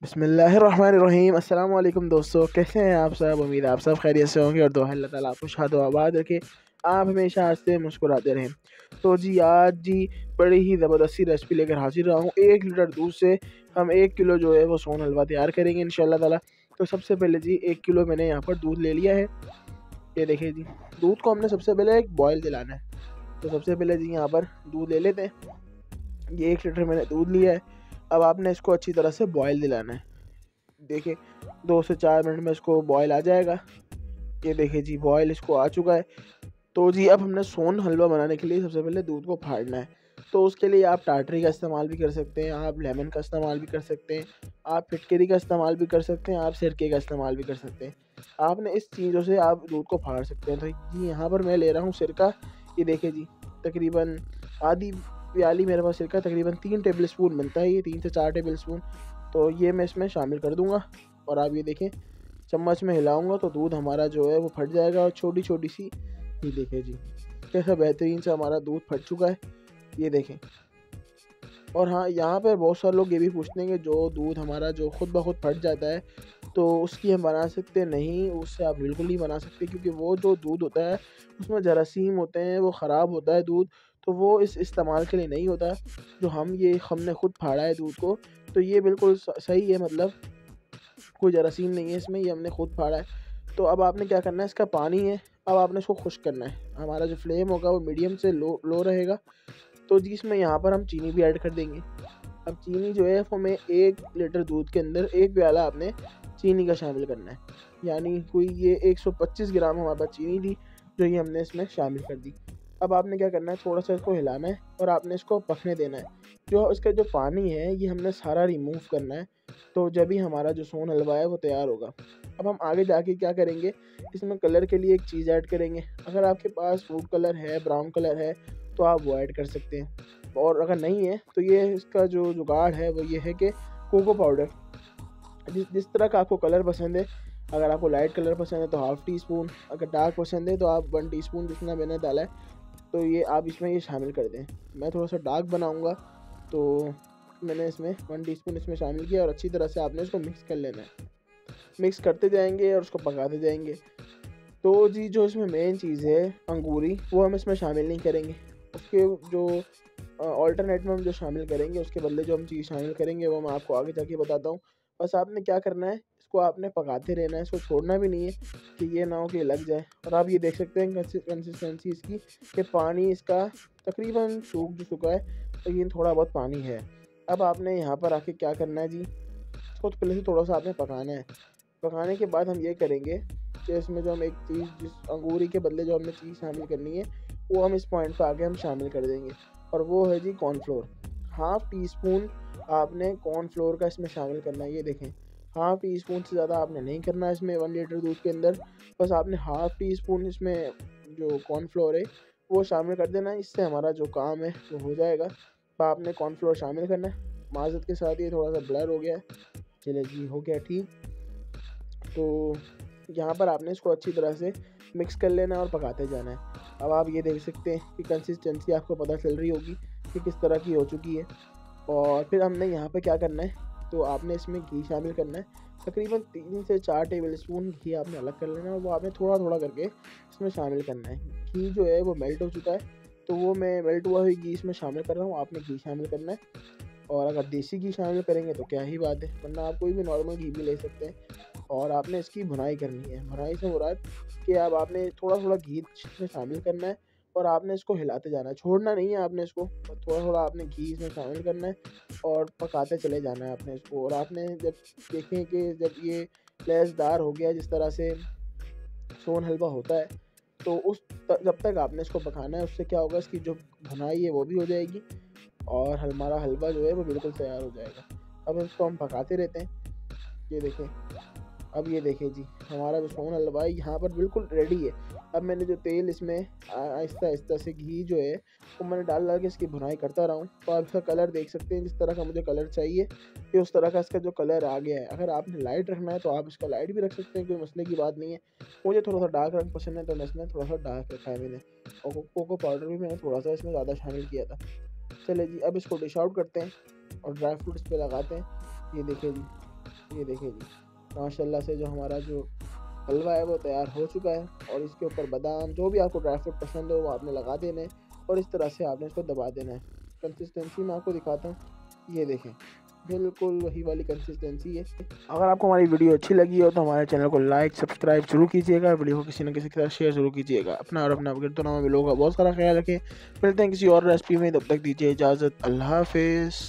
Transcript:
बिस्मिल्लाहिर्रहमानिर्रहीम। अस्सलाम वालेकुम दोस्तों, कैसे हैं आप सब। उम्मीद आप सब खैरियत से होंगे और दुआ है अल्लाह ताला आपको शाद व आबाद रखे, आप हमेशा हंसते मुस्कुराते रहें। तो जी आज जी बड़ी ही ज़बरदस्ती रेसिपी लेकर हाजिर रहा हूँ। 1 लीटर दूध से हम 1 किलो जो है वो सोन हलवा तैयार करेंगे इंशाल्लाह ताला। तो सबसे पहले जी 1 किलो मैंने यहाँ पर दूध ले लिया है। ये देखिए जी, दूध को हमने सबसे पहले एक बॉयल दिलाना है। तो सबसे पहले जी यहाँ पर दूध ले लेते हैं। ये 1 लीटर मैंने दूध लिया है। अब आपने इसको अच्छी तरह से बॉयल दिलाना है। देखिए 2 से 4 मिनट में इसको बॉयल आ जाएगा। ये देखिए जी बॉयल इसको आ चुका है। तो जी अब हमने सोन हलवा बनाने के लिए सबसे पहले दूध को फाड़ना है। तो उसके लिए आप टाटरी का इस्तेमाल भी कर सकते हैं, आप लेमन का इस्तेमाल भी कर सकते हैं, आप फिटकरी का इस्तेमाल भी कर सकते हैं, आप सिरके का इस्तेमाल भी कर सकते हैं। आपने इस चीज़ों से आप दूध को फाड़ सकते हैं। तो जी यहाँ पर मैं ले रहा हूँ सिरका। ये देखिए जी तकरीबन आधी प्याली मेरे पास सिरका, तकरीबन 3 टेबल स्पून बनता है, ये 3 से 4 टेबल स्पून। तो ये मैं इसमें शामिल कर दूंगा। और आप ये देखें चम्मच में हिलाऊंगा तो दूध हमारा जो है वो फट जाएगा। और छोटी छोटी सी ये देखिए जी कैसा बेहतरीन से हमारा दूध फट चुका है। ये देखें। और हाँ, यहाँ पर बहुत सारे लोग ये भी पूछते हैं कि जो दूध हमारा जो खुद ब खुद फट जाता है तो उसकी हम बना सकते हैं। नहीं, उससे आप बिल्कुल नहीं बना सकते, क्योंकि वो जो दूध होता है उसमें जरासीम होते हैं, वो ख़राब होता है दूध। तो वो इस इस्तेमाल के लिए नहीं होता। जो हमने खुद फाड़ा है दूध को, तो ये बिल्कुल सही है। मतलब कोई जरासीम नहीं है इसमें, ये हमने खुद फाड़ा है। तो अब आपने क्या करना है, इसका पानी है, अब आपने इसको खुश्क करना है। हमारा जो फ्लेम होगा वो मीडियम से लो लो रहेगा। तो जी इसमें यहाँ पर हम चीनी भी ऐड कर देंगे। अब चीनी जो है वो हमें 1 लीटर दूध के अंदर 1 प्याला आपने चीनी का शामिल करना है। यानी कोई ये 125 ग्राम हमारे पास चीनी थी, जो ये हमने इसमें शामिल कर दी। अब आपने क्या करना है, थोड़ा सा इसको हिलाना है और आपने इसको पकने देना है। जो इसका जो पानी है ये हमने सारा रिमूव करना है। तो जब ही हमारा जो सोन हलवा है वो तैयार होगा। अब हम आगे जाके क्या करेंगे, इसमें कलर के लिए एक चीज़ ऐड करेंगे। अगर आपके पास फूड कलर है, ब्राउन कलर है, तो आप वो ऐड कर सकते हैं। और अगर नहीं है तो ये इसका जो जुगाड़ है वो ये है कि कोको पाउडर, जिस जिस तरह का आपको कलर पसंद है। अगर आपको लाइट कलर पसंद है तो हाफ़ टी स्पून, अगर डार्क पसंद है तो आप 1 टीस्पून जितना मैंने डाला है तो ये आप इसमें ये शामिल कर दें। मैं थोड़ा सा डार्क बनाऊंगा तो मैंने इसमें 1 टीस्पून इसमें शामिल किया। और अच्छी तरह से आपने इसको मिक्स कर लेना है। मिक्स करते जाएंगे और उसको पकाते जाएंगे। तो जी जो इसमें मेन चीज़ है अंगूरी, वो हम इसमें शामिल नहीं करेंगे। उसके जो ऑल्टरनेट में हम जो शामिल करेंगे, उसके बदले जो हम चीज़ शामिल करेंगे वो मैं आपको आगे जाके बताता हूँ। बस आपने क्या करना है, इसको आपने पकाते रहना है, इसको छोड़ना भी नहीं है कि ये ना हो कि लग जाए। और आप ये देख सकते हैं कंसिस्टेंसी इसकी, कि पानी इसका तकरीबन सूख जो चुका है, लेकिन थोड़ा बहुत पानी है। अब आपने यहाँ पर आके क्या करना है जी, इसको तो पहले से थोड़ा सा आपने पकाना है। पकाने के बाद हम ये करेंगे कि इसमें जो हम एक चीज़, जिस अंगूरी के बदले जो हमने चीज़ शामिल करनी है, वो हम इस पॉइंट पे आके हम शामिल कर देंगे। और वो है जी कॉर्नफ्लोर। 1/2 टीस्पून आपने कॉर्नफ्लोर का इसमें शामिल करना है। ये देखें, 1/2 टीस्पून से ज़्यादा आपने नहीं करना है इसमें 1 लीटर दूध के अंदर। बस आपने 1/2 टीस्पून इसमें जो कॉर्नफ्लोर है वो शामिल कर देना है। इससे हमारा जो काम है वो हो जाएगा। तो आपने कॉर्नफ्लोर शामिल करना है। माज़रत के साथ ये थोड़ा सा ब्लर हो गया है। चलिए जी, हो गया ठीक। तो यहाँ पर आपने इसको अच्छी तरह से मिक्स कर लेना है और पकाते जाना है। अब आप ये देख सकते हैं कि कंसिस्टेंसी आपको पता चल रही होगी कि किस तरह की हो चुकी है। और फिर हमने यहाँ पे क्या करना है, तो आपने इसमें घी शामिल करना है। तकरीबन 3 से 4 टेबल स्पून घी आपने अलग कर लेना है, और वो आपने थोड़ा थोड़ा करके इसमें शामिल करना है। घी जो है वो मेल्ट हो चुका है, तो वो मैं मेल्ट हुआ हुई घी इसमें शामिल कर रहा हूँ। आपने घी शामिल करना है। और अगर देसी घी शामिल करेंगे तो क्या ही बात है, वरना आप कोई भी नॉर्मल घी भी ले सकते हैं। और आपने इसकी भुनाई करनी है। भुनाई से मुराद कि अब आपने थोड़ा थोड़ा घी इसमें शामिल करना है और आपने इसको हिलाते जाना है, छोड़ना नहीं है आपने इसको। थोड़ा थोड़ा आपने घी इसमें शामिल करना है और पकाते चले जाना है आपने इसको। और आपने जब देखें कि जब ये लैसदार हो गया, जिस तरह से सोन हलवा होता है, तो जब तक आपने इसको पकाना है। उससे क्या होगा, इसकी जो भुनाई है वो भी हो जाएगी और हमारा हलवा जो है वो बिल्कुल तैयार हो जाएगा। अब इसको हम पकाते रहते हैं। ये देखें, अब ये देखें जी, हमारा जो सोन हलवा है यहाँ पर बिल्कुल रेडी है। अब मैंने जो तेल इसमें आहिस्ता आहिस्ता से घी जो है वो मैंने डाल डाल के इसकी भुनाई करता रहा हूँ। तो आप इसका कलर देख सकते हैं, जिस तरह का मुझे कलर चाहिए कि उस तरह का इसका जो कलर आ गया है। अगर आपने लाइट रखना है तो आप इसका लाइट भी रख सकते हैं, कोई मसले की बात नहीं है। मुझे थोड़ा सा डार्क रंग पसंद है तो मैं इसमें थोड़ा सा डार्क रखा है मैंने। और कोको पाउडर भी मैंने थोड़ा सा इसमें ज़्यादा शामिल किया था। चले जी, अब इसको डिश आउट करते हैं और ड्राई फ्रूट इस पर लगाते हैं। ये देखिए जी, ये देखिए जी, माशाल्लाह से जो हमारा जो हलवा है वो तैयार हो चुका है। और इसके ऊपर बादाम, जो भी आपको ड्राई फ्रूट पसंद हो वो आपने लगा देना है और इस तरह से आपने इसको दबा देना है। कंसिस्टेंसी मैं आपको दिखाता हूँ, ये देखें बिल्कुल वही वाली कंसिस्टेंसी है। अगर आपको हमारी वीडियो अच्छी लगी हो तो हमारे चैनल को लाइक सब्सक्राइब जरूर कीजिएगा, वीडियो को किसी न किसी के साथ शेयर जरूर कीजिएगा। अपना और अपना गिरदोनों में लोगों का बहुत सारा ख्याल रखें। मिलते हैं किसी और रेसिपी में, तब तक दीजिए इजाज़त। अल्लाह हाफिज़।